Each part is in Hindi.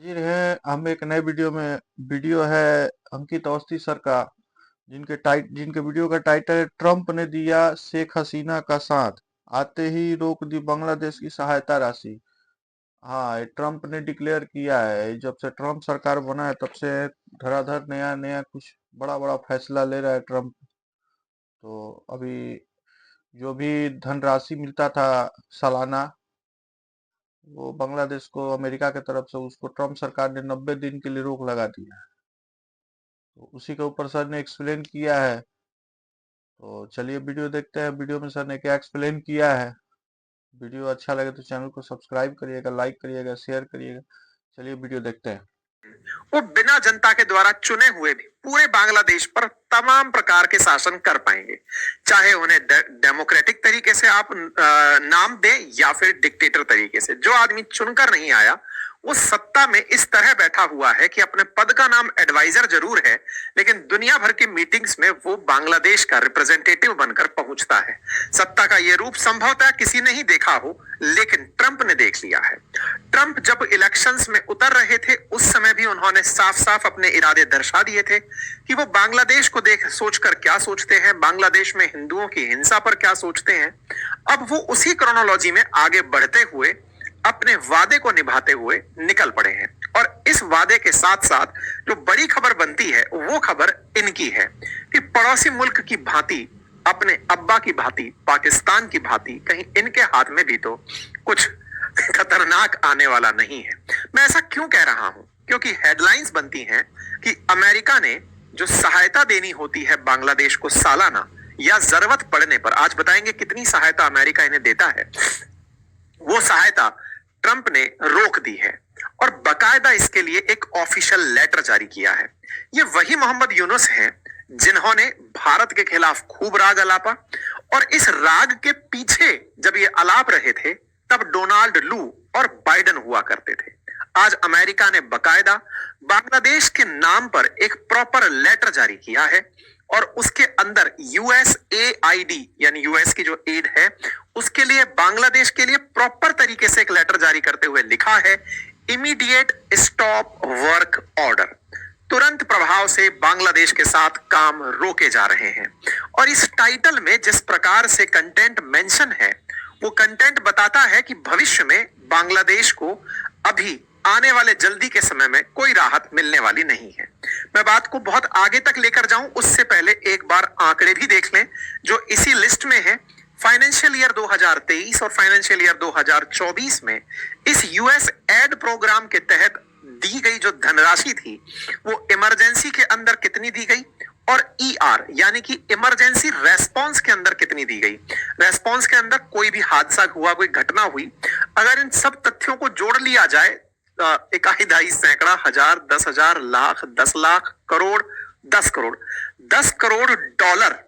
हाजिर हैं हम एक नए वीडियो में। वीडियो है अंकित अवस्थी सर का, जिनके वीडियो का टाइटल है ट्रंप ने दिया शेख हसीना का साथ, आते ही रोक दी बांग्लादेश की सहायता राशि। हाँ, ये ट्रंप ने डिक्लेयर किया है। जब से ट्रंप सरकार बना है तब से धड़ाधड़ नया नया कुछ बड़ा बड़ा फैसला ले रहा है ट्रंप। तो अभी जो भी धनराशि मिलता था सालाना, वो बांग्लादेश को अमेरिका की तरफ से उसको ट्रंप सरकार ने 90 दिन के लिए रोक लगा दिया है। तो उसी के ऊपर सर ने एक्सप्लेन किया है। तो चलिए वीडियो देखते हैं, वीडियो में सर ने क्या एक्सप्लेन किया है। वीडियो अच्छा लगे तो चैनल को सब्सक्राइब करिएगा, लाइक करिएगा, शेयर करिएगा। चलिए वीडियो देखते हैं। वो बिना जनता के द्वारा चुने हुए भी पूरे बांग्लादेश पर तमाम प्रकार के शासन कर पाएंगे, चाहे उन्हें डेमोक्रेटिक तरीके से आप नाम दें या फिर डिक्टेटर तरीके से। जो आदमी चुनकर नहीं आया वो सत्ता में इस तरह बैठा हुआ है कि अपने पद का नाम एडवाइजर जरूर है, लेकिन दुनिया भर की मीटिंग्स में वो बांग्लादेश का रिप्रेजेंटेटिव बनकर पहुंचता है। सत्ता का ये रूप संभवतः किसी ने ही देखा हो, लेकिन ट्रंप ने देख लिया है। ट्रंप जब इलेक्शंस में उतर रहे थे उस समय भी उन्होंने साफ साफ अपने इरादे दर्शा दिए थे कि वो बांग्लादेश को देख सोचकर क्या सोचते हैं, बांग्लादेश में हिंदुओं की हिंसा पर क्या सोचते हैं। अब वो उसी क्रोनोलॉजी में आगे बढ़ते हुए अपने वादे को निभाते हुए निकल पड़े हैं। और इस वादे के साथ साथ जो बड़ी खबर बनती है वो खबर इनकी है कि पड़ोसी मुल्क की भांति, अपने अब्बा की भांति, पाकिस्तान की भांति कहीं इनके हाथ में भी तो कुछ खतरनाक आने वाला नहीं है। मैं ऐसा क्यों कह रहा हूं? क्योंकि हेडलाइंस बनती हैं कि अमेरिका ने जो सहायता देनी होती है बांग्लादेश को सालाना या जरूरत पड़ने पर, आज बताएंगे कितनी सहायता अमेरिका इन्हें देता है, वो सहायता ट्रंप ने रोक दी है और बकायदा इसके लिए एक ऑफिशियल लेटर जारी किया है। ये वही मोहम्मद यूनुस हैं जिन्होंने भारत के खिलाफ खूब राग अलापा, और इस राग के पीछे जब ये अलाप रहे थे तब डोनाल्ड लू और बाइडन हुआ करते थे। आज अमेरिका ने बकायदा बांग्लादेश के नाम पर एक प्रॉपर लेटर जारी किया है और उसके अंदर यूएसएआईडी यानी यूएस की जो एड है उसके लिए बांग्लादेश के लिए प्रॉपर तरीके से एक लेटर जारी करते हुए लिखा है इमीडिएट स्टॉप वर्क ऑर्डर, तुरंत प्रभाव से बांग्लादेश के साथ काम रोके जा रहे हैं। और इस टाइटल में जिस प्रकार से कंटेंट मेंशन है वो कंटेंट बताता है कि भविष्य में बांग्लादेश को अभी आने वाले जल्दी के समय में कोई राहत मिलने वाली नहीं है। मैं बात को बहुत आगे तक लेकर जाऊं उससे पहले एक बार आंकड़े भी देख लें जो इसी लिस्ट में है। फाइनेंशियल ईयर 2023 और फाइनेंशियल ईयर 2024 में इस यूएस एड प्रोग्राम के तहत दी गई जो धनराशि थी वो इमरजेंसी के अंदर कितनी दी गई और ईआर यानी कि इमरजेंसी रेस्पॉन्स के अंदर कितनी दी गई। रेस्पॉन्स के अंदर कोई भी हादसा हुआ, कोई घटना हुई, अगर इन सब तथ्यों को जोड़ लिया जाए, इकाई दहाई सैकड़ा हजार 10,000 लाख 10 लाख करोड़ 10 करोड़ 10 करोड़ डॉलर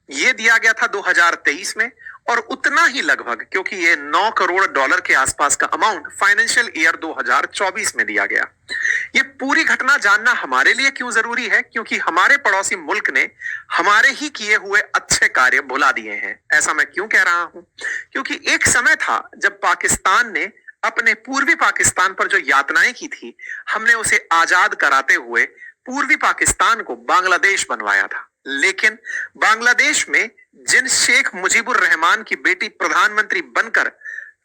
ये दिया गया था 2023 में, और उतना ही लगभग, क्योंकि ये 9 करोड़ डॉलर के आसपास का अमाउंट फाइनेंशियल ईयर 2024 में दिया गया। ये पूरी घटना जानना हमारे लिए क्यों जरूरी है? क्योंकि हमारे पड़ोसी मुल्क ने हमारे ही किए हुए अच्छे कार्य भुला दिए हैं। ऐसा मैं क्यों कह रहा हूं? क्योंकि एक समय था जब पाकिस्तान ने अपने पूर्वी पाकिस्तान पर जो यातनाएं की थी, हमने उसे आजाद कराते हुए पूर्वी पाकिस्तान को बांग्लादेश बनवाया था। लेकिन बांग्लादेश में जिन शेख मुजीबुर रहमान की बेटी प्रधानमंत्री बनकर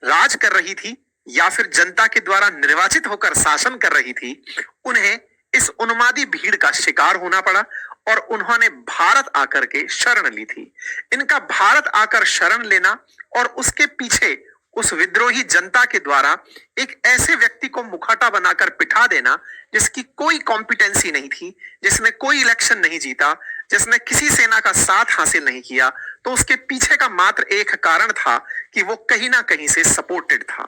राज कर रही थी या फिर जनता के द्वारा निर्वाचित होकर शासन कर रही थी, उन्हें इस उन्मादी भीड़ का शिकार होना पड़ा और उन्होंने भारत आकर के शरण ली थी। इनका भारत आकर शरण लेना और उसके पीछे उस विद्रोही जनता के द्वारा एक ऐसे व्यक्ति को मुखौटा बनाकर बिठा देना जिसकी कोई कॉम्पिटेंसी नहीं थी, जिसने कोई इलेक्शन नहीं जीता, जिसने किसी सेना का साथ हासिल नहीं किया, तो उसके पीछे का मात्र एक कारण था कि वो कहीं ना कहीं से सपोर्टेड था।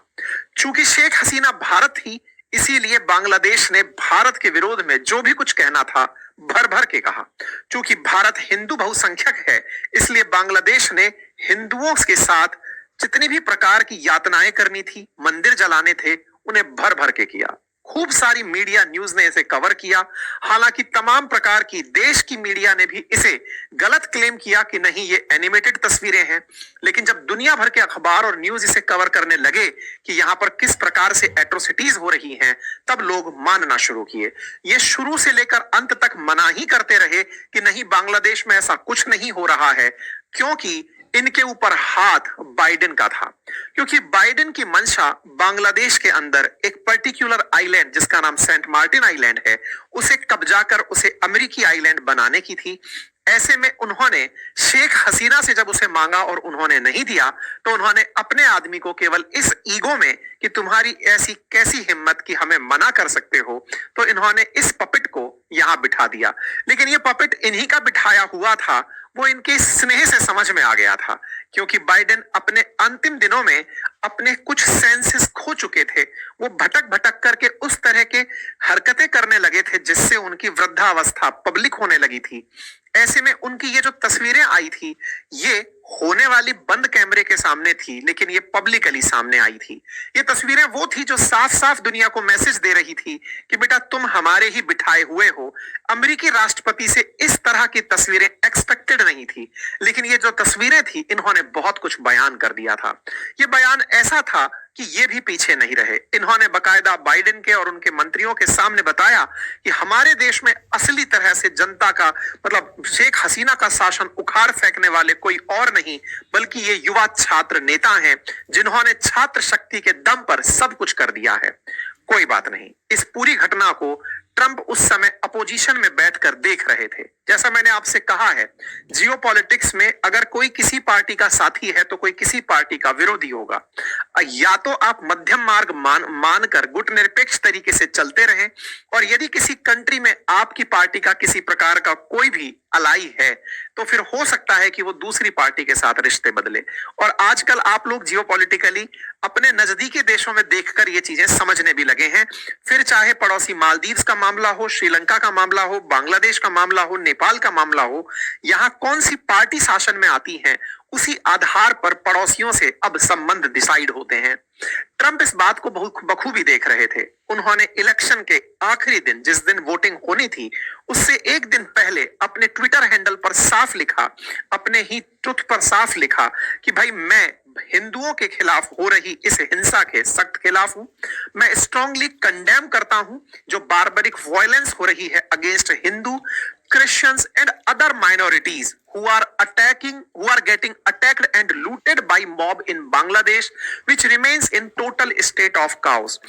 चूंकि शेख हसीना भारत थी, इसीलिए बांग्लादेश ने भारत के विरोध में जो भी कुछ कहना था भर भर के कहा। चूंकि भारत हिंदू बहुसंख्यक है, इसलिए बांग्लादेश ने हिंदुओं के साथ जितनी भी प्रकार की यातनाएं करनी थी, मंदिर जलाने थे, उन्हें भर भर के किया। खूब सारी मीडिया न्यूज ने इसे कवर किया। हालांकि तमाम प्रकार की देश की मीडिया ने भी इसे गलत क्लेम किया कि नहीं ये एनिमेटेड तस्वीरें हैं। लेकिन जब दुनिया भर के अखबार और न्यूज इसे कवर करने लगे कि यहां पर किस प्रकार से एट्रोसिटीज हो रही हैं, तब लोग मानना शुरू किए। ये शुरू से लेकर अंत तक मना ही करते रहे कि नहीं, बांग्लादेश में ऐसा कुछ नहीं हो रहा है, क्योंकि इनके ऊपर हाथ बाइडेन का था। क्योंकि बाइडेन की मंशा बांग्लादेश के अंदर एक पर्टिकुलर आइलैंड जिसका नाम सेंट मार्टिन आइलैंड है, उसे कब्जा कर उसे अमेरिकी आइलैंड बनाने की थी। ऐसे में उन्होंने शेख हसीना से जब उसे मांगा और उन्होंने नहीं दिया, तो उन्होंने अपने आदमी को केवल इस ईगो में कि तुम्हारी ऐसी कैसी हिम्मत कि हमें मना कर सकते हो, तो इन्होंने इस पपेट को यहां बिठा दिया। लेकिन ये पपेट इन्हीं का बिठाया हुआ था, वो इनके स्नेह से समझ में आ गया था। क्योंकि बाइडेन अपने अंतिम दिनों में अपने कुछ सेंसेस खो चुके थे। वो भटक भटक करके उस तरह के हरकतें करने लगे थे जिससे उनकी वृद्धावस्था पब्लिक होने लगी थी। ऐसे में उनकी ये जो तस्वीरें आई थी, ये होने वाली बंद कैमरे के सामने थी, लेकिन ये पब्लिकली सामने आई थी। ये तस्वीरें वो थी जो साफ साफ दुनिया को मैसेज दे रही थी कि बेटा तुम हमारे ही बिठाए हुए हो। अमेरिकी राष्ट्रपति से इस तरह की तस्वीरें एक्सपेक्टेड नहीं थी, लेकिन ये जो तस्वीरें थी, इन्होंने बहुत कुछ बयान कर दिया था। ये बयान ऐसा था कि ये भी पीछे नहीं रहे। इन्होंने बकायदा बाइडेन के और उनके मंत्रियों के सामने बताया कि हमारे देश में असली तरह से जनता का मतलब शेख हसीना का शासन उखाड़ फेंकने वाले कोई और नहीं, बल्कि ये युवा छात्र नेता हैं जिन्होंने छात्र शक्ति के दम पर सब कुछ कर दिया है। कोई बात नहीं, इस पूरी घटना को ट्रंप उस समय अपोजिशन में बैठकर देख रहे थे। जैसा मैंने आपसे कहा है, जियोपॉलिटिक्स में अगर कोई किसी पार्टी का साथी है तो कोई किसी पार्टी का विरोधी होगा। या तो आप मध्यम मार्ग मानकर गुटनिरपेक्ष तरीके से चलते रहें, और यदि किसी कंट्री में आपकी पार्टी का किसी प्रकार का कोई भी अलाई है, तो फिर हो सकता है कि वो दूसरी पार्टी के साथ रिश्ते बदले। और आजकल आप लोग जियोपॉलिटिकली अपने नजदीकी देशों में देखकर ये चीजें समझने भी लगे हैं। फिर चाहे पड़ोसी मालदीव्स का मामला हो, श्रीलंका का मामला हो, बांग्लादेश का मामला हो, नेपाल का मामला हो, यहाँ कौन सी पार्टी शासन में आती है, उसी आधार पर पड़ोसियों से अब संबंध डिसाइड होते हैं। ट्रंप इस बात को बहुत बखूबी देख रहे थे। उन्होंने इलेक्शन के आखिरी दिन, जिस दिन वोटिंग होनी थी, उससे एक दिन पहले अपने ट्विटर हैंडल पर साफ लिखा, अपने ही ट्वीट पर साफ लिखा कि भाई मैं हिंदुओं के खिलाफ हो रही इस हिंसा के सख्त खिलाफ हूं। मैं स्ट्रांगली कंडेम करता हूं जो बार्बरिक वायलेंस हो रही है against Hindu, Christians and other minorities who are getting attacked and looted by mob in Bangladesh, which remains in total state of chaos।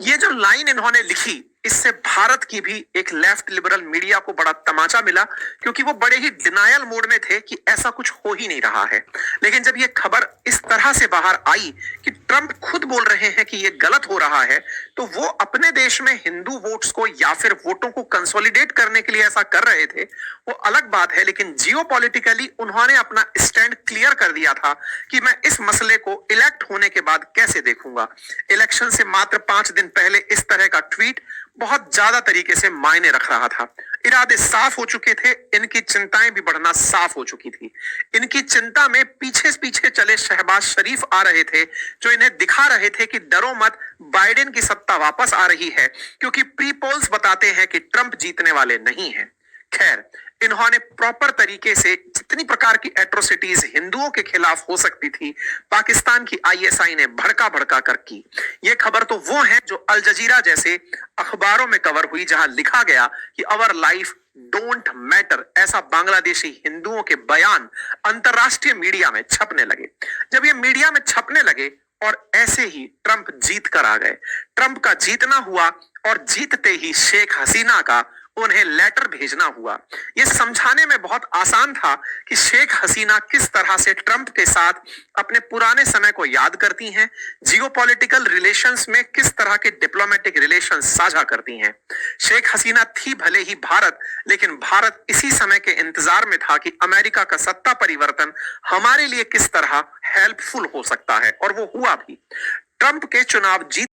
ये जो लाइन इन्होंने लिखी, इससे भारत की भी एक लेफ्ट लिबरल मीडिया को बड़ा तमाचा मिला, क्योंकि वो बड़े ही डिनायल मोड में थे कि ऐसा कुछ हो ही नहीं रहा है। लेकिन जब ये खबर इस तरह से बाहर आई कि ट्रंप खुद बोल रहे हैं कि ये गलत हो रहा है, तो वो अपने देश में हिंदू वोट्स को या फिर वोटों को कंसोलिडेट करने के लिए ऐसा कर रहे थे, वो अलग बात है। लेकिन जियोपॉलिटिकली उन्होंने अपना स्टैंड क्लियर कर दिया था कि मैं इस मसले को इलेक्ट होने के बाद कैसे देखूंगा। इलेक्शन से मात्र 5 दिन पहले इस तरह का ट्वीट बहुत ज्यादा तरीके से मायने रख रहा था। इरादे साफ हो चुके थे, इनकी चिंताएं भी बढ़ना साफ हो चुकी थी। इनकी चिंता में पीछे पीछे चले शहबाज शरीफ आ रहे थे, जो इन्हें दिखा रहे थे कि डरो मत, बाइडेन की सत्ता वापस आ रही है, क्योंकि प्री पोल्स बताते हैं कि ट्रंप जीतने वाले नहीं हैं। खैर, इन्होंने प्रॉपर तरीके से जितनी प्रकार की एट्रोसिटीज हिंदुओं के खिलाफ हो सकती थी, पाकिस्तान की आईएसआई ने भड़का भड़का कर की। ये खबर तो वो है जो अल जजीरा जैसे अखबारों में कवर हुई, जहां लिखा गया कि अवर लाइफ डोंट मैटर। ऐसा बांग्लादेशी हिंदुओं के बयान अंतरराष्ट्रीय मीडिया में छपने लगे। जब ये मीडिया में छपने लगे और ऐसे ही ट्रंप जीत कर आ गए। ट्रंप का जीतना हुआ और जीतते ही शेख हसीना का उन्हें लेटर भेजना हुआ। यह समझाने में बहुत आसान था कि शेख हसीना किस तरह से ट्रंप के साथ अपने पुराने समय को याद करती हैं, जियोपॉलिटिकल रिलेशंस में किस तरह के डिप्लोमेटिक रिलेशंस साझा करती हैं। शेख हसीना थी भले ही भारत, लेकिन भारत इसी समय के इंतजार में था कि अमेरिका का सत्ता परिवर्तन हमारे लिए किस तरह हेल्पफुल हो सकता है, और वो हुआ भी। ट्रंप के चुनाव जीत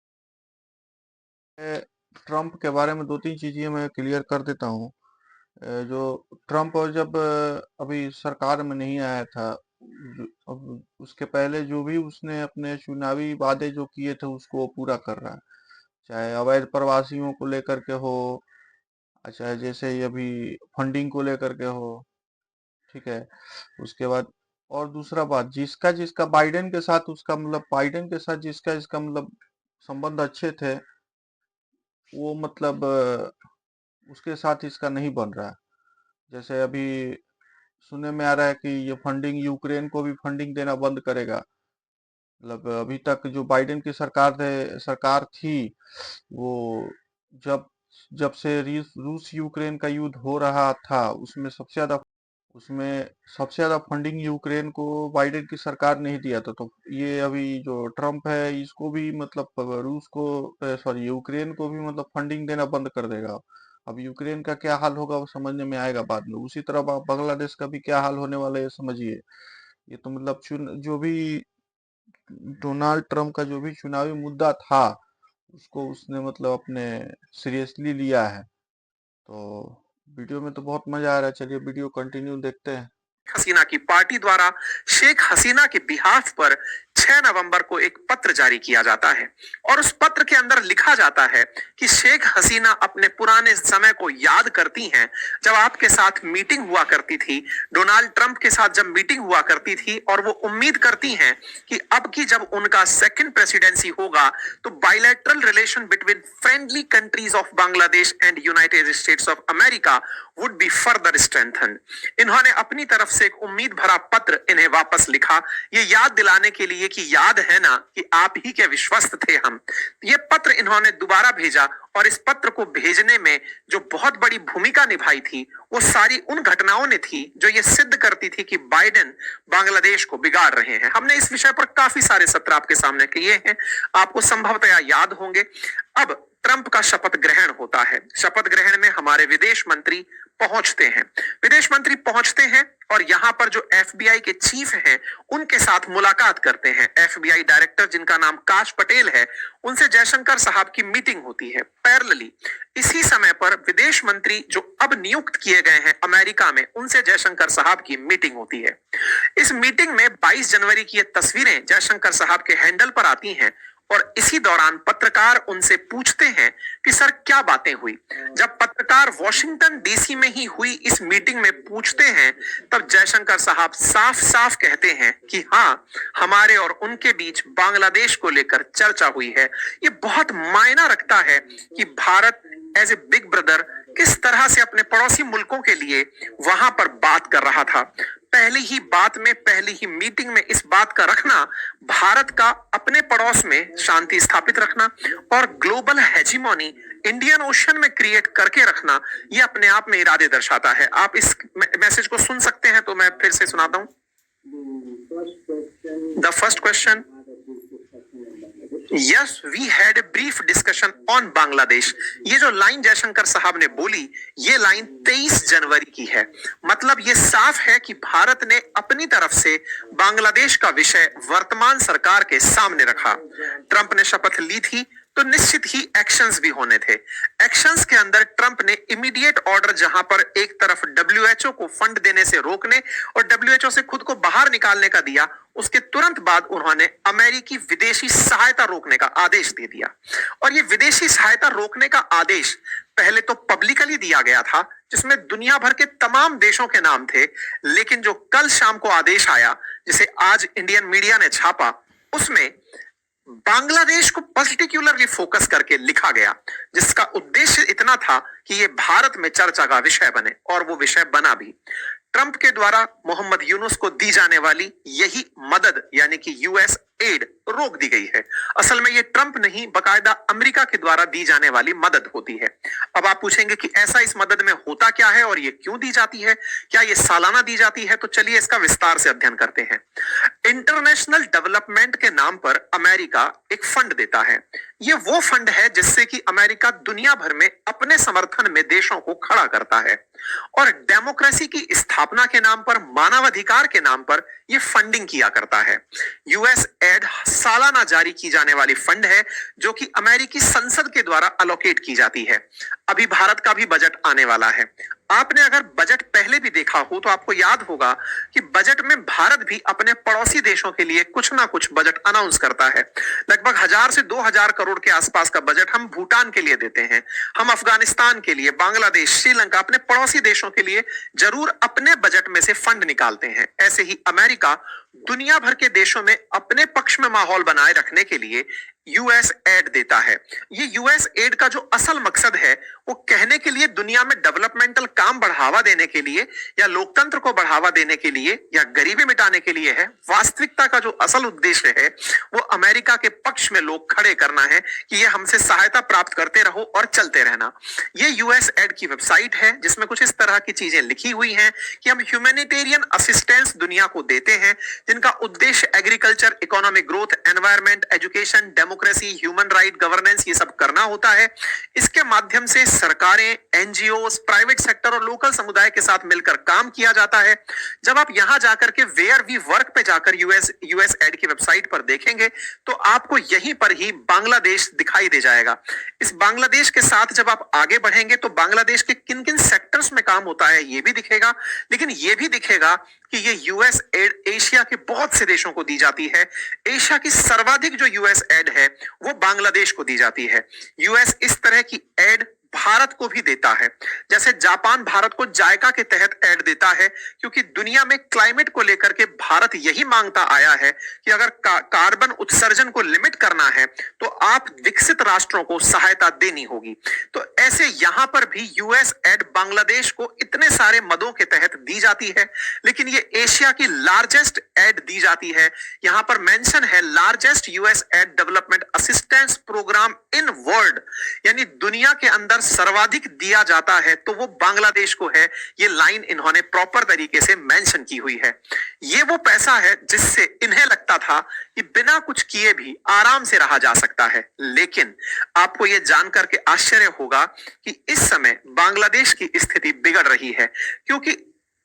ट्रंप के बारे में 2-3 चीजें मैं क्लियर कर देता हूँ। जो ट्रंप जब अभी सरकार में नहीं आया था, अब उसके पहले जो भी उसने अपने चुनावी वादे जो किए थे उसको वो पूरा कर रहा है। चाहे अवैध प्रवासियों को लेकर के हो, चाहे जैसे ही अभी फंडिंग को लेकर के हो, ठीक है। उसके बाद और दूसरा बात, जिसका जिसका बाइडेन के साथ उसका मतलब बाइडेन के साथ जिसका जिसका मतलब संबंध अच्छे थे, वो मतलब उसके साथ इसका नहीं बन रहा है। जैसे अभी सुनने में आ रहा है कि ये फंडिंग यूक्रेन को भी फंडिंग देना बंद करेगा। मतलब अभी तक जो बाइडेन की सरकार थी, वो जब जब से रूस यूक्रेन का युद्ध हो रहा था, उसमें सबसे ज्यादा फंडिंग यूक्रेन को बाइडेन की सरकार ने ही दिया था। तो ये अभी जो ट्रम्प है, इसको भी मतलब रूस को सॉरी यूक्रेन को भी मतलब फंडिंग देना बंद कर देगा। अब यूक्रेन का क्या हाल होगा वो समझने में आएगा बाद में। उसी तरह बांग्लादेश का भी क्या हाल होने वाला है ये समझिए। ये तो मतलब जो भी डोनाल्ड ट्रम्प का जो भी चुनावी मुद्दा था, उसको उसने मतलब अपने सीरियसली लिया है। तो वीडियो में तो बहुत मजा आ रहा है, चलिए वीडियो कंटिन्यू देखते हैं। हसीना की पार्टी द्वारा शेख हसीना के बिहाफ पर 6 नवंबर को एक पत्र जारी किया जाता है और उस पत्र के अंदर लिखा जाता है कि शेख हसीना अपने पुराने समय को याद करती हैं, जब आपके साथ मीटिंग हुआ करती थी, डोनाल्ड ट्रंप के साथ जब मीटिंग हुआ करती थी, और वो उम्मीद करती हैं कि अब की जब उनका सेकंड प्रेसिडेंसी होगा तो bilateral relation between friendly countries of Bangladesh and United states of America would be further strengthen. इन्होंने अपनी तरफ से एक उम्मीद भरा पत्र इन्हें वापस लिखा, ये याद दिलाने के लिए कि याद है ना कि आप ही के विश्वस्त थे हम। ये पत्र इन्होंने दोबारा भेजा और इस पत्र को भेजने में जो बहुत बड़ी भूमिका निभाई थी, वो सारी उन घटनाओं ने थी जो ये सिद्ध करती थी कि बाइडेन बांग्लादेश को बिगाड़ रहे हैं। हमने इस विषय पर काफी सारे सत्र आपके सामने किए हैं, आपको संभवतया याद होंगे। अब ट्रंप का शपथ ग्रहण होता है। शपथ ग्रहण में हमारे विदेश मंत्री पहुंचते हैं। विदेश मंत्री पहुंचते हैं और यहां पर जो एफबीआई के चीफ हैं, उनके साथ मुलाकात करते हैं। एफबीआई डायरेक्टर जिनका नाम काश पटेल है, उनसे जयशंकर साहब की मीटिंग होती है। पैरेलली इसी समय पर विदेश मंत्री जो अब नियुक्त किए गए हैं अमेरिका में, उनसे जयशंकर साहब की मीटिंग होती है। इस मीटिंग में 22 जनवरी की ये तस्वीरें जयशंकर साहब के हैंडल पर आती हैं और इसी दौरान पत्रकार उनसे पूछते हैं कि सर क्या बातें हुई। जब पत्रकार वॉशिंगटन डीसी में ही हुई इस मीटिंग में पूछते हैं, तब जयशंकर साहब साफ साफ कहते हैं कि हाँ, हमारे और उनके बीच बांग्लादेश को लेकर चर्चा हुई है। ये बहुत मायना रखता है कि Bharat as a big brother किस तरह से अपने पड़ोसी मुल्कों के लिए वहां पर बात कर रहा था। पहली ही बात में, पहली ही मीटिंग में इस बात का रखना, भारत का अपने पड़ोस में शांति स्थापित रखना और ग्लोबल हेजिमोनी इंडियन ओशन में क्रिएट करके रखना, ये अपने आप में इरादे दर्शाता है। आप इस मैसेज को सुन सकते हैं, तो मैं फिर से सुनाता हूं। The first question, yes we had a brief discussion on Bangladesh. ये जो लाइन जयशंकर साहब ने बोली, ये लाइन 23 जनवरी की है। मतलब ये साफ है कि भारत ने अपनी तरफ से बांग्लादेश का विषय वर्तमान सरकार के सामने रखा। ट्रंप ने शपथ ली थी तो निश्चित ही एक्शंस भी होने थे। एक्शंस के अंदर ट्रंप ने इमीडिएट ऑर्डर, जहां पर एक तरफ डब्ल्यूएचओ को फंड देने से रोकने और डब्ल्यूएचओ से खुद को बाहर निकालने का दिया, उसके तुरंत बाद उन्होंने अमेरिकी विदेशी सहायता रोकने का आदेश दे दिया। और ये विदेशी सहायता रोकने का आदेश पहले तो पब्लिकली दिया गया था, जिसमें दुनिया भर के तमाम देशों के नाम थे, लेकिन जो कल शाम को आदेश आया, जिसे आज इंडियन मीडिया ने छापा, उसमें बांग्लादेश को पर्टिकुलरली फोकस करके लिखा गया, जिसका उद्देश्य इतना था कि ये भारत में चर्चा का विषय बने, और वो विषय बना भी। ट्रंप के द्वारा मोहम्मद यूनुस को दी जाने वाली यही मदद, यानी कि यूएस एड, रोक दी गई है। असल में ये ट्रंप नहीं, बकायदा अमेरिका के द्वारा दी जाने वाली मदद होती है। अब आप पूछेंगे कि ऐसा इस मदद में होता क्या है और ये क्यों दी जाती है, क्या ये सालाना दी जाती है? तो चलिए इसका विस्तार से अध्ययन करते हैं। इंटरनेशनल डेवलपमेंट के नाम पर अमेरिका एक फंड देता है। ये वो फंड है जिससे कि अमेरिका दुनिया भर में अपने समर्थन में देशों को खड़ा करता है, और डेमोक्रेसी की स्थापना के नाम पर, मानवाधिकार के नाम पर यह फंडिंग किया करता है। यूएस एड सालाना जारी की जाने वाली फंड है, जो कि अमेरिकी संसद के द्वारा अलोकेट की जाती है। अभी भारत का भी बजट आने वाला है। आपने अगर बजट पहले भी देखा हो तो आपको याद होगा कि बजट में भारत भी अपने पड़ोसी देशों के लिए कुछ ना कुछ बजट अनाउंस करता है। लगभग 1000 से 2000 करोड़ के आसपास का बजट हम भूटान के लिए देते हैं, हम अफगानिस्तान के लिए, बांग्लादेश, श्रीलंका, अपने पड़ोसी देशों के लिए जरूर अपने बजट में से फंड निकालते हैं। ऐसे ही अमेरिका दुनिया भर के देशों में अपने पक्ष में माहौल बनाए रखने के लिए यूएस एड देता है। ये यूएस एड का जो असल मकसद है वो कहने के लिए दुनिया में डेवलपमेंटल काम बढ़ावा देने के लिए या लोकतंत्र को बढ़ावा देने के लिए या गरीबी मिटाने के लिए है। वास्तविकता का जो असल उद्देश्य है वो अमेरिका के पक्ष में लोग खड़े करना है कि ये हमसे सहायता प्राप्त करते रहो और चलते रहना। ये यूएस एड की वेबसाइट है जिसमें कुछ इस तरह की चीजें लिखी हुई हैं कि हम ह्यूमैनिटेरियन असिस्टेंस दुनिया को देते हैं जिनका उद्देश्य agriculture, economic growth, environment, education, democracy, human right, governance ये सब करना होता है। इसके माध्यम से सरकारें, एनजीओस, प्राइवेट सेक्टर और लोकल समुदाय के साथ मिलकर काम किया जाता है। जब आप यहां जाकर के वेयर वी वर्क पे जाकर यूएस एड की वेबसाइट पर देखेंगे तो आपको यहीं पर ही बांग्लादेश दिखाई दे जाएगा। इस बांग्लादेश के साथ जब आप आगे बढ़ेंगे तो बांग्लादेश के किन किन सेक्टर्स में काम होता है ये भी दिखेगा, लेकिन ये भी दिखेगा कि ये यूएस एड एशिया के बहुत से देशों को दी जाती है। एशिया की सर्वाधिक जो यूएस एड है वो बांग्लादेश को दी जाती है। यूएस इस तरह की एड भारत को भी देता है। जैसे जापान भारत को जायका के तहत एड देता है क्योंकि दुनिया में क्लाइमेट को लेकर के भारत यही मांगता आया है कि अगर कार्बन उत्सर्जन को लिमिट करना है तो आप विकसित राष्ट्रों को सहायता देनी होगी। तो ऐसे यहां पर भी यूएस एड बांग्लादेश को इतने सारे मदों के तहत दी जाती है, लेकिन ये एशिया की लार्जेस्ट एड दी जाती है। यहां पर मेंशन है largest US aid development assistance programme in world, यानी दुनिया के अंदर सर्वाधिक दिया जाता है तो वो बांग्लादेश को है। ये लाइन इन्होंने प्रॉपर तरीके से मेंशन की हुई है। ये वो पैसा है जिससे इन्हें लगता था कि बिना कुछ किए भी आराम से रहा जा सकता है, लेकिन आपको ये जानकर के आश्चर्य होगा कि इस समय बांग्लादेश की स्थिति बिगड़ रही है क्योंकि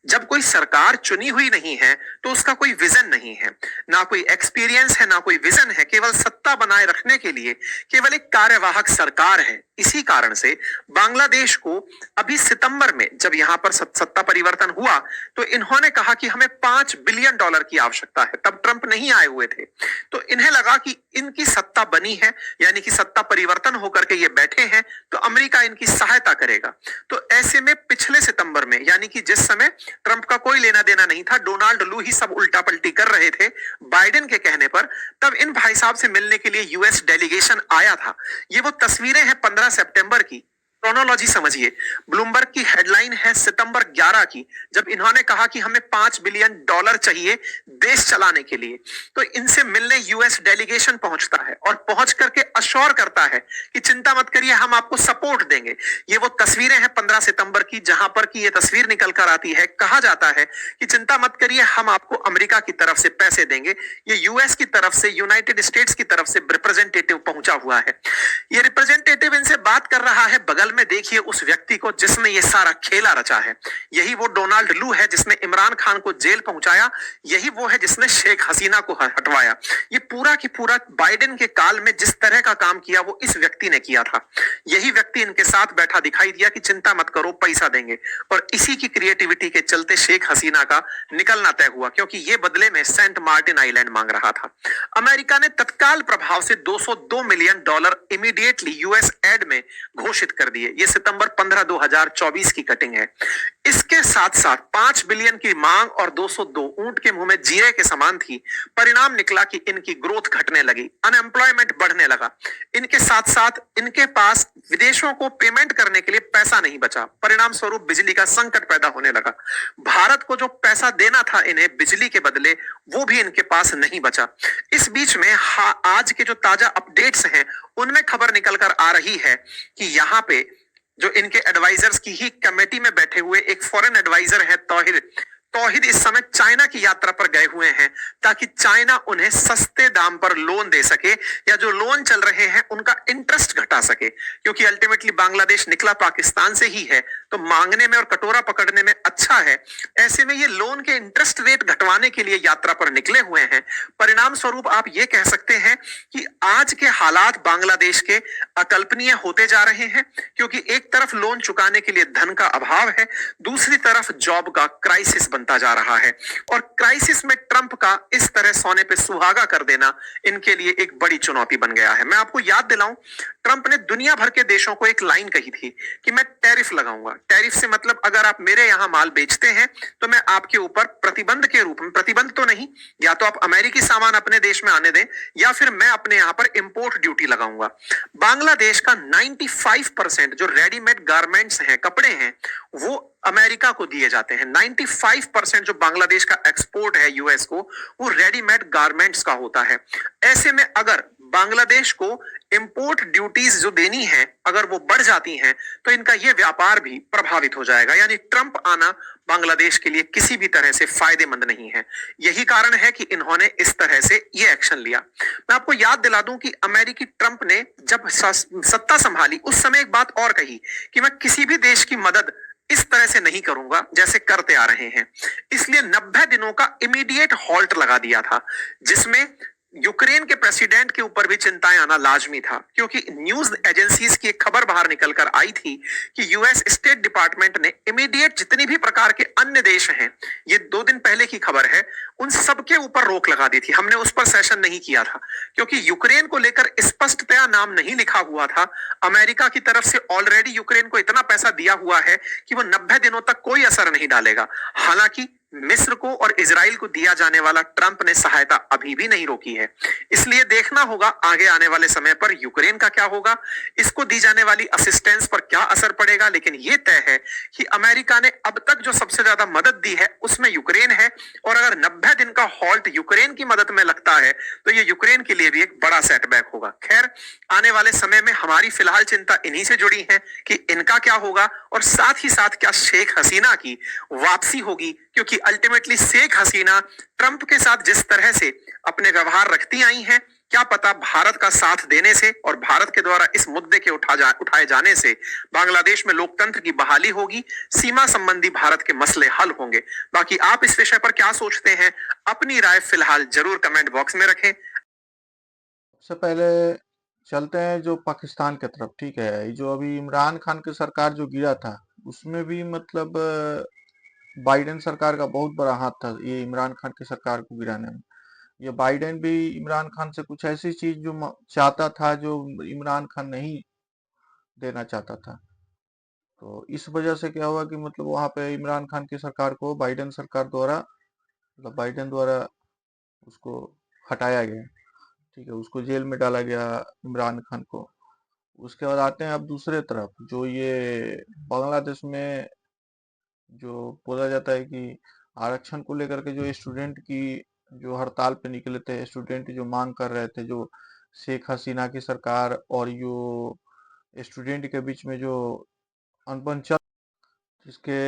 जब कोई सरकार चुनी हुई नहीं है तो उसका कोई विजन नहीं है, ना कोई एक्सपीरियंस है, ना कोई विजन है, केवल सत्ता बनाए रखने के लिए केवल एक कार्यवाहक सरकार है। इसी कारण से बांग्लादेश को अभी सितंबर में जब यहां पर सत्ता परिवर्तन हुआ तो इन्होंने कहा कि हमें $5 बिलियन की आवश्यकता है। तब ट्रंप नहीं आए हुए थे तो इन्हें लगा कि इनकी सत्ता बनी है, यानी कि सत्ता परिवर्तन होकर के ये बैठे हैं तो अमेरिका इनकी सहायता करेगा। तो ऐसे में पिछले सितंबर में, यानी कि जिस समय ट्रंप का कोई लेना देना नहीं था, डोनाल्ड लू ही सब उल्टा पलटी कर रहे थे बाइडेन के कहने पर, तब इन भाई साहब से मिलने के लिए यूएस डेलीगेशन आया था। ये वो तस्वीरें हैं 15 सितंबर की। क्रोनोलॉजी समझिए, ब्लूमबर्ग की हेडलाइन है सितंबर 11 की, जब इन्होंने कहा कि हमें $5 बिलियन चाहिए देश चलाने के लिए। तो इनसे मिलने यूएस डेलीगेशन पहुंचता है और पहुंच करके अश्योर करता है कि चिंता मत करिए, हम आपको सपोर्ट देंगे। ये वो तस्वीरें हैं 15 सितंबर की जहां पर की ये तस्वीर निकल कर आती है। कहा जाता है कि चिंता मत करिए, हम आपको अमेरिका की तरफ से पैसे देंगे। ये यूएस की तरफ से, यूनाइटेड स्टेट्स की तरफ से रिप्रेजेंटेटिव पहुंचा हुआ है। ये रिप्रेजेंटेटिव इनसे बात कर रहा है, बगल में देखिए उस व्यक्ति को जिसने ये सारा खेला रचा है। यही वो डोनाल्ड लू है जिसने इमरान खान को जेल पहुंचाया, यही वो है जिसने शेख हसीना को हटवाया। ये पूरा की पूरा बाइडेन के काल में जिस तरह का काम किया वो इस व्यक्ति ने किया था। यही व्यक्ति इनके साथ बैठा दिखाई दिया कि चिंता मत करो, पैसा देंगे, और इसी की क्रिएटिविटी के चलते शेख हसीना का निकलना तय हुआ क्योंकि ये बदले में सेंट मार्टिन आइलैंड मांग रहा था। अमेरिका ने तत्काल प्रभाव से $202 मिलियन इमीडिएटली यूएस एड में घोषित कर दिए। ये सितंबर 15, 2024 की कटिंग है। इसके साथ साथ $5 बिलियन की मांग और 202 ऊंट के मुंह में जीरे के समान थी। परिणाम निकला कि इनकी ग्रोथ घटने लगी, अनएम्प्लॉयमेंट बढ़ने लगा। इनके साथ साथ इनके पास विदेशों को पेमेंट करने के लिए पैसा नहीं बचा। परिणाम स्वरूप बिजली का संकट पैदा होने लगा। भारत को जो पैसा देना था इन्हें बिजली के बदले, वो भी इनके पास नहीं बचा। इस बीच में आज के जो ताजा अपडेट्स हैं उनमें खबर निकल कर आ रही है कि यहाँ पे जो इनके एडवाइजर्स की ही कमेटी में बैठे हुए एक फॉरेन एडवाइजर है तौहीद इस समय चाइना की यात्रा पर गए हुए हैं ताकि चाइना उन्हें सस्ते दाम पर लोन दे सके या जो लोन चल रहे हैं उनका इंटरेस्ट घटा सके, क्योंकि अल्टीमेटली बांग्लादेश निकला पाकिस्तान से ही है, तो मांगने में और कटोरा पकड़ने में अच्छा है। ऐसे में ये लोन के इंटरेस्ट रेट घटवाने के लिए यात्रा पर निकले हुए हैं। परिणाम स्वरूप आप ये कह सकते हैं कि आज के हालात बांग्लादेश के अकल्पनीय होते जा रहे हैं, क्योंकि एक तरफ लोन चुकाने के लिए धन का अभाव है, दूसरी तरफ जॉब का क्राइसिस बनता जा रहा है, और क्राइसिस में ट्रंप का इस तरह सोने पे सुहागा कर देना इनके लिए एक बड़ी चुनौती बन गया है। मैं आपको याद दिलाऊं, ट्रंप ने दुनिया भर के देशों को एक लाइन कही थी कि मैं टैरिफ लगाऊंगा। टैरिफ से मतलब अगर आप मेरे यहां माल बेचते हैं तो मैं आपके ऊपर प्रतिबंध के रूप में, प्रतिबंध तो नहीं, या तो आप अमेरिकी सामान अपने देश में आने दें या फिर मैं अपने यहां पर इंपोर्ट ड्यूटी लगाऊंगा। बांग्लादेश का 95% जो रेडीमेड गारमेंट्स हैं, कपड़े हैं, वो अमेरिका को दिए जाते हैं। 95% जो बांग्लादेश का एक्सपोर्ट है यूएस को, वो रेडीमेड गारमेंट्स का होता है। ऐसे में अगर बांग्लादेश को इंपोर्ट ड्यूटीज जो देनी है अगर वो बढ़ जाती हैं तो इनका ये व्यापार भी प्रभावित हो जाएगा। यानी ट्रंप आना बांग्लादेश के लिए किसी भी तरह से फायदेमंद नहीं है। यही कारण है कि इन्होंने इस तरह से ये एक्शन लिया। मैं आपको याद दिला दूं कि अमेरिकी ट्रंप ने जब सत्ता संभाली उस समय एक बात और कही कि मैं किसी भी देश की मदद इस तरह से नहीं करूंगा जैसे करते आ रहे हैं। इसलिए 90 दिनों का इमीडिएट हॉल्ट लगा दिया था, जिसमें यूक्रेन के प्रेसिडेंट के ऊपर भी चिंताएं आना लाजमी था, क्योंकि न्यूज एजेंसीज की एक खबर बाहर निकलकर आई थी कि यूएस स्टेट डिपार्टमेंट ने इमीडिएट जितनी भी प्रकार के अन्य देश हैं, ये 2 दिन पहले की खबर है, उन सबके ऊपर रोक लगा दी थी। हमने उस पर सेशन नहीं किया था क्योंकि यूक्रेन को लेकर स्पष्टतया नाम नहीं लिखा हुआ था। अमेरिका की तरफ से ऑलरेडी यूक्रेन को इतना पैसा दिया हुआ है कि वो 90 दिनों तक कोई असर नहीं डालेगा। हालांकि मिस्र को और इजराइल को दिया जाने वाला ट्रंप ने सहायता अभी भी नहीं रोकी है। इसलिए देखना होगा आगे आने वाले समय पर यूक्रेन का क्या होगा, इसको दी जाने वाली असिस्टेंस पर क्या असर पड़ेगा। लेकिन यह तय है कि अमेरिका ने अब तक जो सबसे ज्यादा मदद दी है उसमें यूक्रेन है, और अगर 90 दिन का हॉल्ट यूक्रेन की मदद में लगता है तो यह यूक्रेन के लिए भी एक बड़ा सेटबैक होगा। खैर, आने वाले समय में हमारी फिलहाल चिंता इन्हीं से जुड़ी है कि इनका क्या होगा, और साथ ही साथ क्या शेख हसीना की वापसी होगी, क्योंकि अल्टीमेटली शेख हसीना ट्रंप के साथ जिस तरह से अपने व्यवहार रखती आई हैं, क्या पता भारत का साथ देने से और भारत के द्वारा इस मुद्दे के उठाए जाने से बांग्लादेश में लोकतंत्र की बहाली होगी, सीमा संबंधी भारत के मसले हल होंगे। बाकी आप इस विषय पर क्या सोचते हैं, अपनी राय फिलहाल जरूर कमेंट बॉक्स में रखें। सबसे पहले चलते हैं जो पाकिस्तान की तरफ। ठीक है, जो अभी इमरान खान की सरकार जो गिरा था उसमें भी मतलब बाइडेन सरकार का बहुत बड़ा हाथ था ये इमरान खान की सरकार को गिराने में। ये बाइडेन भी इमरान खान से कुछ ऐसी चीज जो चाहता था जो इमरान खान नहीं देना चाहता था। तो इस वजह से क्या हुआ कि मतलब वहां पे इमरान खान की सरकार को बाइडेन सरकार द्वारा, मतलब बाइडेन द्वारा उसको हटाया गया। ठीक है, उसको जेल में डाला गया इमरान खान को। उसके बाद आते हैं अब दूसरे तरफ, जो ये बांग्लादेश में जो बोला जाता है कि आरक्षण को लेकर के जो स्टूडेंट की जो हड़ताल पे निकले थे, स्टूडेंट जो मांग कर रहे थे, जो शेख हसीना की सरकार और जो स्टूडेंट के बीच में जो अनबन चल, जिसके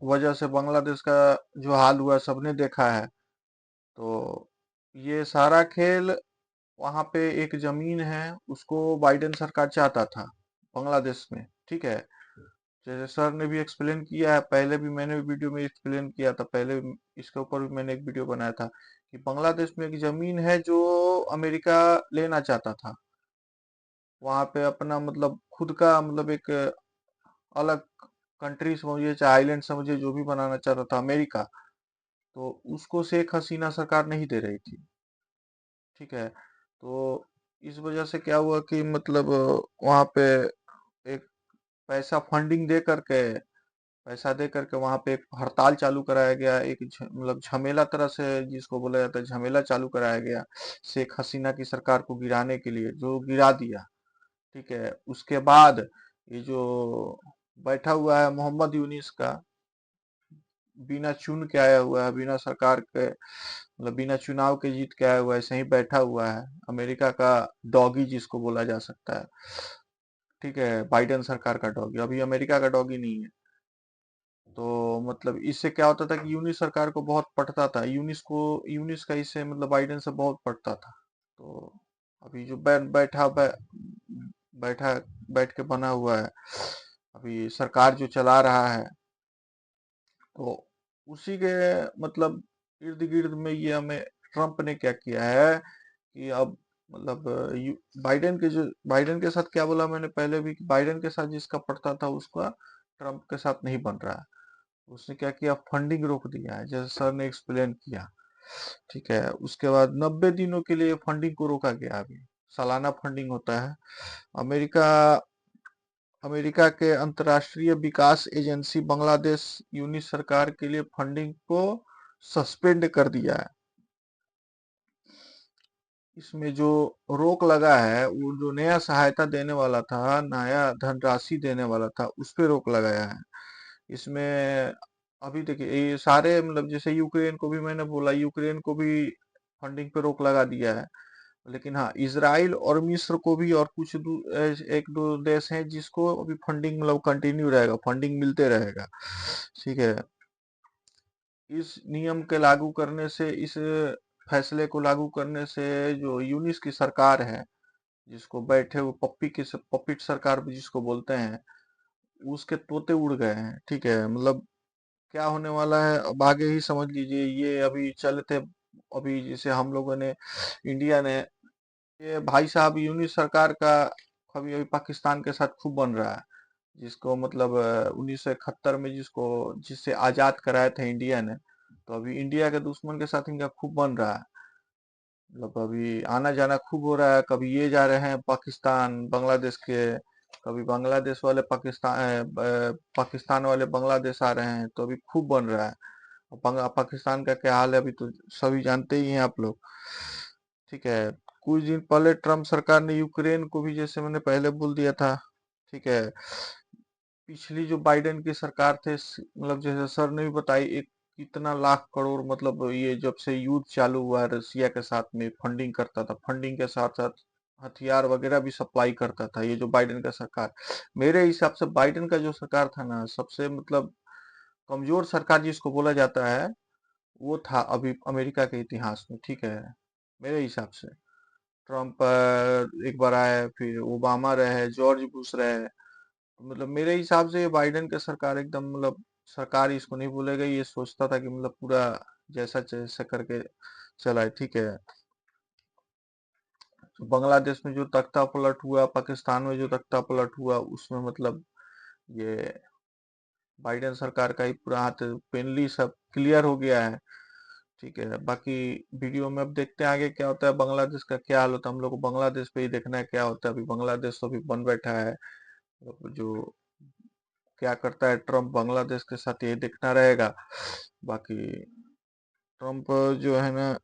वजह से बांग्लादेश का जो हाल हुआ सबने देखा है। तो ये सारा खेल, वहां पे एक जमीन है उसको बाइडेन सरकार चाहता था बांग्लादेश में। ठीक है, जैसे सर ने भी एक्सप्लेन किया है, पहले भी मैंने वीडियो में एक्सप्लेन किया था, पहले इसके ऊपर भी मैंने एक वीडियो बनाया था कि बांग्लादेश में एक जमीन है जो अमेरिका लेना चाहता था। वहां पे अपना मतलब खुद का मतलब एक अलग कंट्री समझिए चाहे आइलैंड समझिए, जो भी बनाना चाहता था अमेरिका, तो उसको शेख हसीना सरकार नहीं दे रही थी। ठीक है, तो इस वजह से क्या हुआ कि मतलब वहां पे एक पैसा फंडिंग दे करके, पैसा दे करके वहां पे एक हड़ताल चालू कराया गया, एक मतलब झमेला तरह से जिसको बोला जाता है झमेला चालू कराया गया शेख हसीना की सरकार को गिराने के लिए, जो गिरा दिया। ठीक है, उसके बाद ये जो बैठा हुआ है मोहम्मद यूनिस का, बिना चुन के आया हुआ है, बिना सरकार के मतलब बिना चुनाव के जीत के आया हुआ है, ऐसे ही बैठा हुआ है, अमेरिका का डॉगी जिसको बोला जा सकता है। ठीक है, बाइडेन सरकार का डॉगी, अभी अमेरिका का डॉगी नहीं है। तो मतलब इससे क्या होता था कि यूनिस सरकार को बहुत पड़ता था, यूनिस का इससे मतलब बाइडेन से बहुत पड़ता था। तो अभी जो बैठा बैठ के बना हुआ है, अभी सरकार जो चला रहा है, तो उसी के मतलब इर्द गिर्द में ये हमें ट्रम्प ने क्या किया है कि अब मतलब बाइडेन के साथ क्या बोला मैंने पहले भी कि बाइडेन के साथ जिसका पड़ता था उसका ट्रम्प के साथ नहीं बन रहा है। उसने क्या किया, फंडिंग रोक दिया है, जैसे सर ने एक्सप्लेन किया। ठीक है, उसके बाद 90 दिनों के लिए फंडिंग को रोका गया। अभी सालाना फंडिंग होता है। अमेरिका अमेरिका के अंतर्राष्ट्रीय विकास एजेंसी बांग्लादेश यूनिट सरकार के लिए फंडिंग को सस्पेंड कर दिया है। इसमें जो रोक लगा है, वो जो नया सहायता देने वाला था, नया धनराशि देने वाला था, उस पे रोक लगाया है। इसमें अभी देखिए ये सारे मतलब जैसे यूक्रेन को भी मैंने बोला, यूक्रेन को भी फंडिंग पे रोक लगा दिया है। लेकिन हाँ, इजराइल और मिस्र को भी और कुछ एक दो देश हैं जिसको अभी फंडिंग मतलब कंटिन्यू रहेगा, फंडिंग मिलते रहेगा। ठीक है, इस नियम के लागू करने से, इस फैसले को लागू करने से जो यूनिस की सरकार है, जिसको बैठे हुए पपिट सरकार भी जिसको बोलते हैं, उसके तोते उड़ गए हैं। ठीक है, मतलब क्या होने वाला है अब आगे ही समझ लीजिए। ये अभी चले थे, अभी जैसे हम लोगों ने, इंडिया ने, ये भाई साहब यूनिट सरकार का अभी अभी पाकिस्तान के साथ खूब बन रहा है, जिसको मतलब 1971 में जिससे आजाद कराया था इंडिया ने। तो अभी इंडिया के दुश्मन के साथ इनका खूब बन रहा है। मतलब अभी आना जाना खूब हो रहा है, कभी ये जा रहे हैं पाकिस्तान बांग्लादेश के, कभी बांग्लादेश वाले पाकिस्तान वाले बांग्लादेश आ रहे हैं, तो अभी खूब बन रहा है। और पाकिस्तान का क्या हाल है अभी तो सभी जानते ही हैं आप लोग। ठीक है, कुछ दिन पहले ट्रम्प सरकार ने यूक्रेन को भी, जैसे मैंने पहले बोल दिया था, ठीक है, पिछली जो बाइडेन की सरकार थे, मतलब जैसे सर ने भी बताई, एक कितना लाख करोड़, मतलब ये जब से युद्ध चालू हुआ है रसिया के साथ में, फंडिंग करता था, फंडिंग के साथ साथ हथियार वगैरह भी सप्लाई करता था ये जो बाइडेन का सरकार। मेरे हिसाब से बाइडेन का जो सरकार था ना, सबसे मतलब कमजोर सरकार जिसको बोला जाता है, वो था अभी अमेरिका के इतिहास में। ठीक है, मेरे हिसाब से ट्रम्प एक बार आए, फिर ओबामा रहे, जॉर्ज बुश रहे, तो मतलब मेरे हिसाब से ये बाइडेन का सरकार एकदम मतलब, सरकार इसको नहीं बोलेगा, ये सोचता था कि मतलब पूरा जैसा जैसा करके चला है। ठीक है, तो बांग्लादेश में जो तख्ता पलट हुआ, पाकिस्तान में जो तख्ता पलट हुआ, उसमें मतलब ये बाइडेन सरकार का ही पूरा हाथ पेनली सब क्लियर हो गया है। ठीक है, बाकी वीडियो में अब देखते हैं आगे क्या होता है, बांग्लादेश का क्या हाल होता है। हम लोग को बांग्लादेश पे ही देखना है क्या होता है। अभी बांग्लादेश तो अभी बन बैठा है, अब जो क्या करता है ट्रम्प बांग्लादेश के साथ, ये देखना रहेगा। बाकी ट्रम्प जो है ना,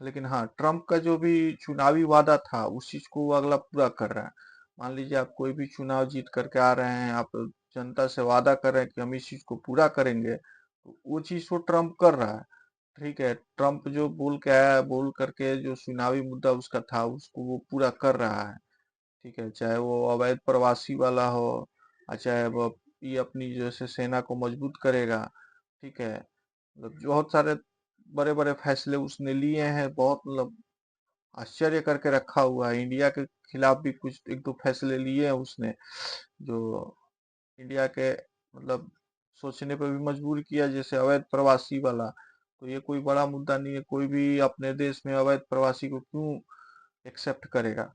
लेकिन हाँ, ट्रम्प का जो भी चुनावी वादा था, उस चीज को वो अगला पूरा कर रहा है। मान लीजिए आप कोई भी चुनाव जीत करके आ रहे हैं, आप जनता से वादा कर रहे हैं कि हम इस चीज को पूरा करेंगे, तो वो चीज तो ट्रम्प कर रहा है। ठीक है, ट्रम्प जो बोल के आया है, बोल करके जो चुनावी मुद्दा उसका था, उसको वो पूरा कर रहा है। ठीक है, चाहे वो अवैध प्रवासी वाला हो, और चाहे वो ये अपनी जैसे सेना को मजबूत करेगा। ठीक है, मतलब जो बहुत सारे बड़े बड़े फैसले उसने लिए हैं, बहुत मतलब आश्चर्य करके रखा हुआ है। इंडिया के खिलाफ भी कुछ एक दो फैसले लिए हैं उसने, जो इंडिया के मतलब सोचने पर भी मजबूर किया, जैसे अवैध प्रवासी वाला। तो ये कोई बड़ा मुद्दा नहीं है, कोई भी अपने देश में अवैध प्रवासी को क्यों एक्सेप्ट करेगा।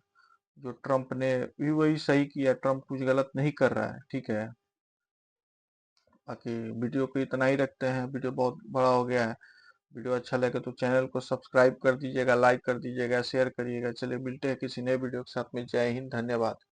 जो ट्रम्प ने भी वही सही किया, ट्रम्प कुछ गलत नहीं कर रहा है। ठीक है, बाकी वीडियो को इतना ही रखते हैं, वीडियो बहुत बड़ा हो गया है। वीडियो अच्छा लगे तो चैनल को सब्सक्राइब कर दीजिएगा, लाइक कर दीजिएगा, शेयर करिएगा। चलिए मिलते हैं किसी नए वीडियो के साथ में। जय हिंद, धन्यवाद।